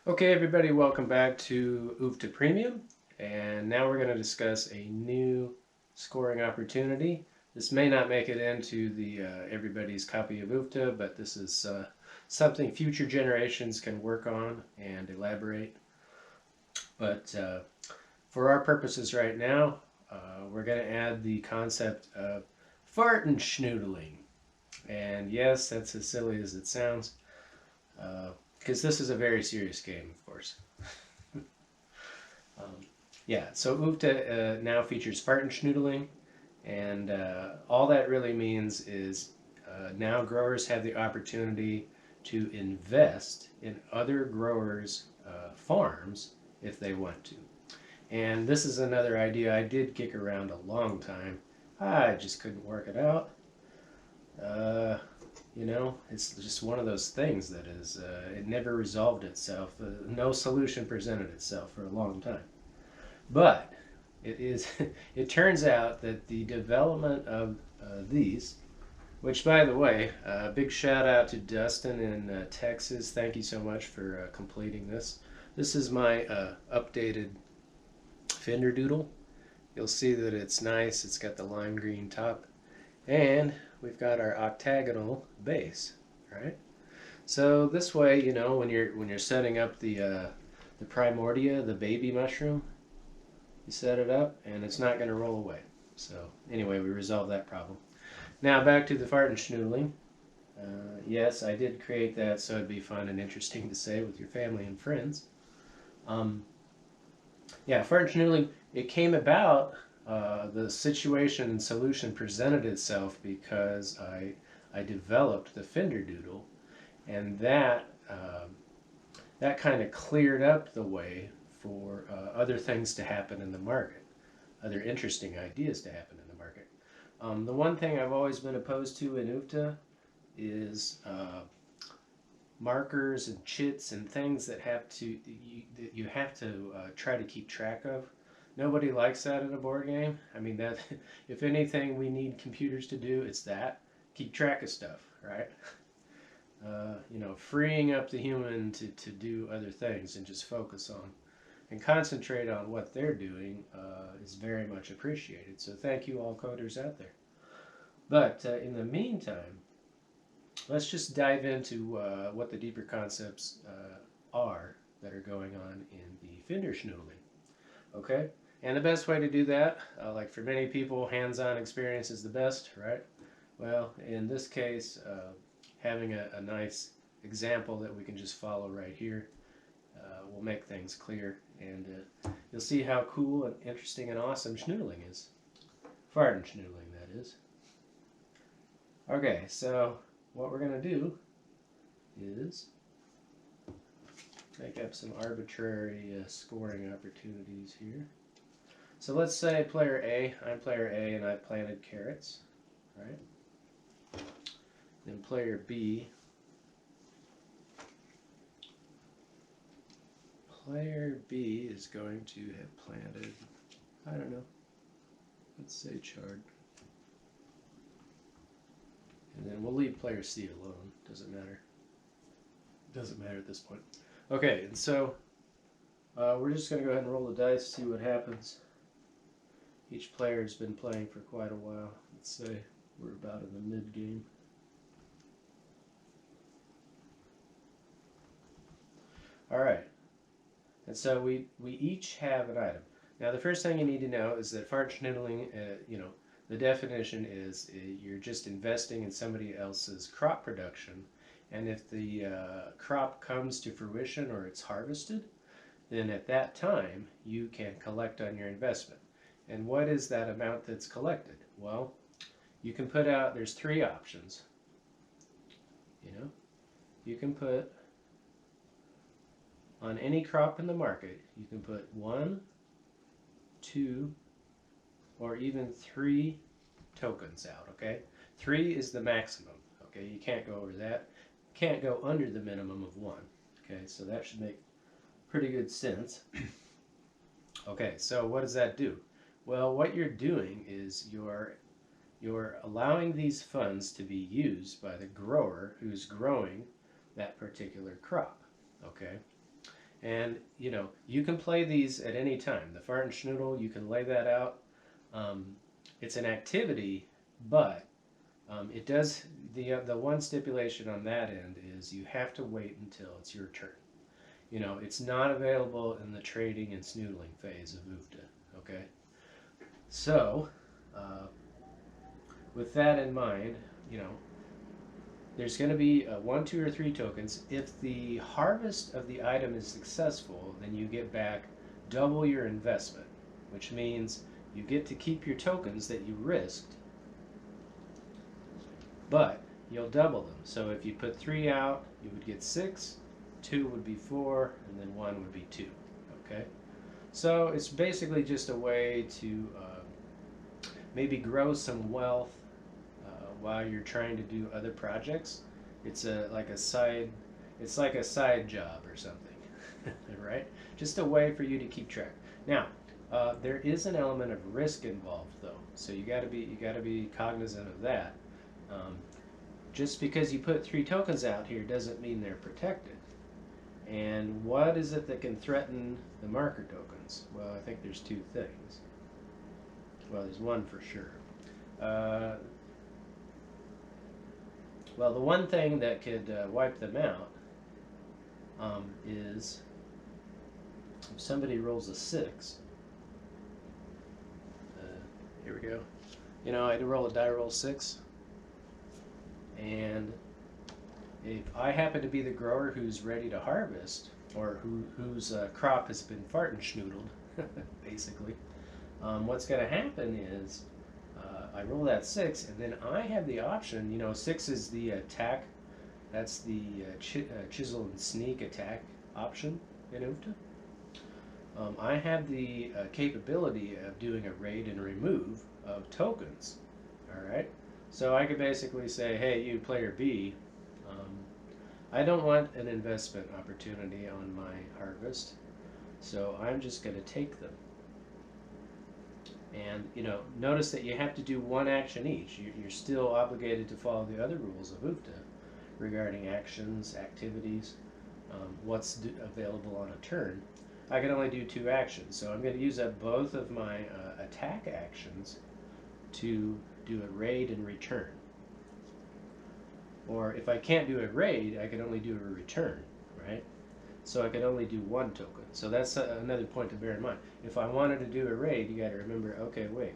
Okay, everybody, welcome back to UFTA Premium. And now we're going to discuss a new scoring opportunity. This may not make it into the everybody's copy of UFTA, but this is something future generations can work on and elaborate. But for our purposes right now, we're going to add the concept of fart and schnoodling. And yes, that's as silly as it sounds, because this is a very serious game, of course. Um, yeah, so UFTA now features Spartan and all that really means is now growers have the opportunity to invest in other growers' farms if they want to. And this is another idea I did kick around a long time. I just couldn't work it out. Uh, it's just one of those things that is, it never resolved itself. No solution presented itself for a long time. But it is. It turns out that the development of these, which by the way, big shout out to Dustin in Texas. Thank you so much for completing this. This is my updated fender doodle. You'll see that it's nice. It's got the lime green top, and we've got our octagonal base. Right. So this way, when you're setting up the primordia, the baby mushroom, you set it up and it's not going to roll away. So anyway, we resolved that problem. Now back to the fart and schnoodling. Yes, I did create that so it'd be fun and interesting to say with your family and friends. Um, yeah, fart and schnoodling, it came about, the situation and solution presented itself because I developed the fender doodle, and that kind of cleared up the way for other things to happen in the market, other interesting ideas to happen in the market. The one thing I've always been opposed to in UFTA is markers and chits and things that you have to try to keep track of. Nobody likes that in a board game. I mean, that if anything we need computers to do, it's that, keep track of stuff, right? Freeing up the human to do other things and just focus on and concentrate on what they're doing is very much appreciated. So thank you all coders out there. But in the meantime, let's just dive into what the deeper concepts are that are going on in the fender schnoodling. Okay? And the best way to do that, like for many people, hands-on experience is the best, right? Well, in this case, having a nice example that we can just follow right here will make things clear, and you'll see how cool and interesting and awesome schnoodling is. Fart and schnoodling, that is. Okay, so what we're going to do is make up some arbitrary scoring opportunities here. So let's say player A, I'm player A and I planted carrots, right? Then player B, is going to have planted, I don't know, let's say chard. And then we'll leave player C alone, doesn't matter. Doesn't matter at this point. Okay, and so we're just going to go ahead and roll the dice, see what happens. Each player has been playing for quite a while. Let's say we're about in the mid game. All right, and so we each have an item. Now the first thing you need to know is that fart schnoodling, the definition is you're just investing in somebody else's crop production, and if the crop comes to fruition or it's harvested, then at that time you can collect on your investment. And what is that amount that's collected? Well, you can put out, there's three options. You can put on any crop in the market, you can put 1, 2, or even 3 tokens out, okay? 3 is the maximum, okay? You can't go over that. You can't go under the minimum of 1, okay? So that should make pretty good sense. Okay, so what does that do? Well, what you're doing is you're allowing these funds to be used by the grower who's growing that particular crop, okay? And you can play these at any time. The fart and schnoodle, you can lay that out. Um, it's an activity, but it does the one stipulation on that end is you have to wait until it's your turn. It's not available in the trading and snoodling phase of UFTA. Okay, so uh, with that in mind, you know there's going to be one, two, or three tokens. If the harvest of the item is successful, then you get back double your investment, which means you get to keep your tokens that you risked, but you'll double them. So if you put 3 out, you would get 6, 2 would be 4, and then 1 would be 2. Okay? So it's basically just a way to maybe grow some wealth while you're trying to do other projects. It's it's like a side job or something, right? Just a way for you to keep track. Now, there is an element of risk involved, though, so you got to be cognizant of that. Um, just because you put 3 tokens out here doesn't mean they're protected. And what is it that can threaten the marker tokens? Well, I think there's 2 things. Well, there's one for sure. Well, the one thing that could wipe them out is if somebody rolls a 6. Here we go. I had to roll a die roll 6. And if I happen to be the grower who's ready to harvest, or whose crop has been fart and schnoodled, basically, what's going to happen is I roll that 6, and then I have the option. 6 is the attack. That's the chisel and sneak attack option in UFTA. I have the capability of doing a raid and remove of tokens. All right. So I could basically say, hey, you player B, I don't want an investment opportunity on my harvest, so I'm just going to take them. And notice that you have to do one action each. You're still obligated to follow the other rules of UFTA regarding actions, activities, what's available on a turn. I can only do 2 actions, so I'm going to use up both of my attack actions to do a raid and return. Or if I can't do a raid, I can only do a return, right? So I can only do 1 token. So that's another point to bear in mind. If I wanted to do a raid, you got to remember, okay, wait,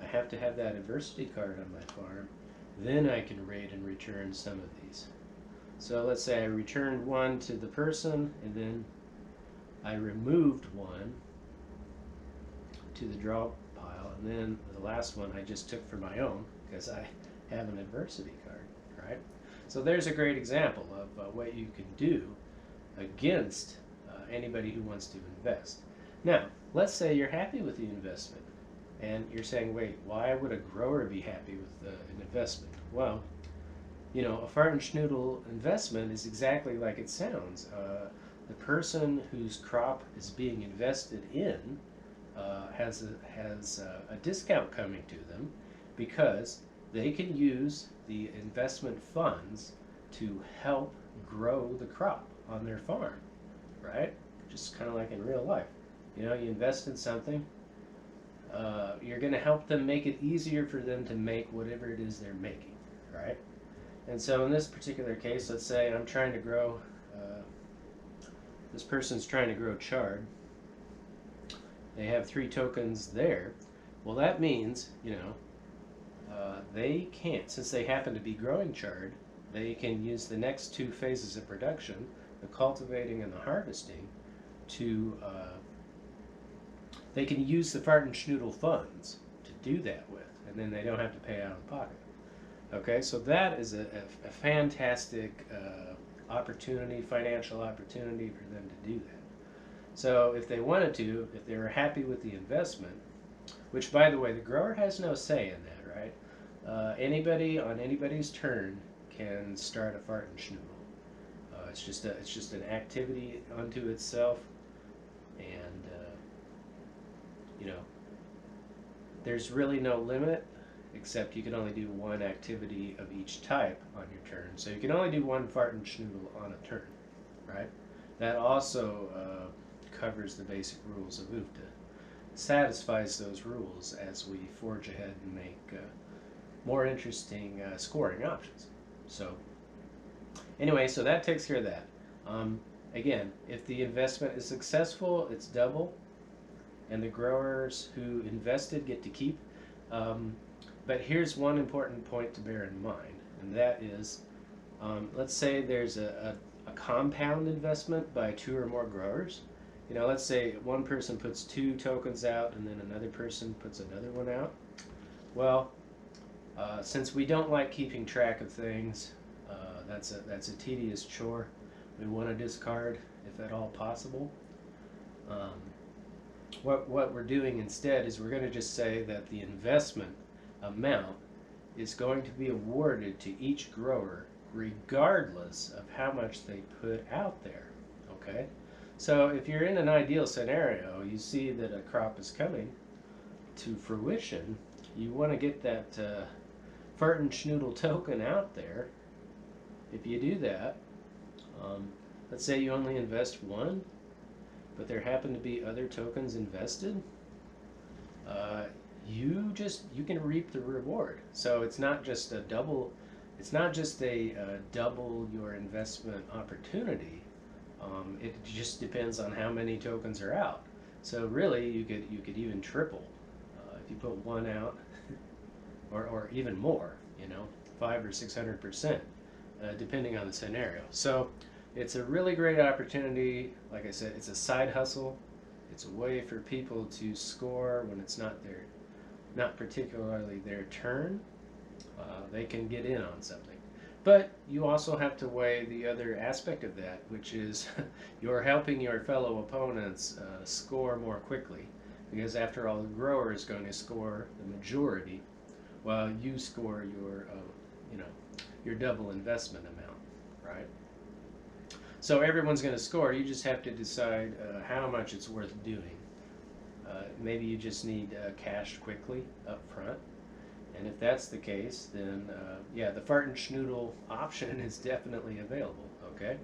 I have to have that adversity card on my farm. Then I can raid and return some of these. So let's say I returned 1 to the person, and then I removed 1 to the draw pile, and then the last one I just took for my own because I have an adversity card, right? So there's a great example of what you can do against anybody who wants to invest. Now, let's say you're happy with the investment, and you're saying, wait, why would a grower be happy with an investment? Well, a fart and schnoodle investment is exactly like it sounds. The person whose crop is being invested in has a discount coming to them because they can use the investment funds to help grow the crop on their farm, right? Just kind of like in real life. You invest in something, you're going to help them make it easier for them to make whatever it is they're making, right? And so in this particular case, let's say I'm trying to grow, this person's trying to grow chard. They have 3 tokens there. Well, that means, they can't, since they happen to be growing chard, they can use the next 2 phases of production, the cultivating and the harvesting, to, they can use the fart and schnoodle funds to do that with, and then they don't have to pay out of pocket. Okay, so that is a fantastic opportunity, financial opportunity for them to do that. So if they wanted to, if they were happy with the investment, which by the way, the grower has no say in that, right? Anybody on anybody's turn can start a fart and schnoodle. It's just an activity unto itself, and there's really no limit, except you can only do 1 activity of each type on your turn. So you can only do 1 fart and schnoodle on a turn, right? that also covers the basic rules of UFTA, satisfies those rules as we forge ahead and make more interesting scoring options. So anyway, so that takes care of that. Again, if the investment is successful, it's double, and the growers who invested get to keep. But here's one important point to bear in mind, and that is, let's say there's a compound investment by 2 or more growers. You know, let's say one person puts 2 tokens out and then another person puts another one out. Well, since we don't like keeping track of things, that's a tedious chore. We want to discard if at all possible. Um, what we're doing instead is we're going to just say that the investment amount is going to be awarded to each grower regardless of how much they put out there. Okay? So if you're in an ideal scenario, you see that a crop is coming to fruition, you want to get that Schnoodle token out there. If you do that, let's say you only invest 1, but there happen to be other tokens invested, you can reap the reward. So it's not just a double, double your investment opportunity. It just depends on how many tokens are out. So really, you could even triple if you put 1 out, or even more. You know, 500 or 600%, depending on the scenario. So it's a really great opportunity. Like I said, it's a side hustle. It's a way for people to score when it's not particularly their turn. They can get in on something. But you also have to weigh the other aspect of that, which is you're helping your fellow opponents score more quickly. Because after all, the grower is going to score the majority while you score your double investment amount, right? So everyone's going to score. You just have to decide how much it's worth doing. Maybe you just need cash quickly up front. And if that's the case, then yeah, the Schnoodle option is definitely available, okay?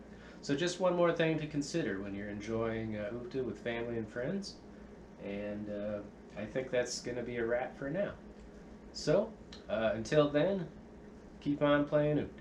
So just one more thing to consider when you're enjoying UFTA with family and friends. And I think that's going to be a wrap for now. So until then, keep on playing UFTA.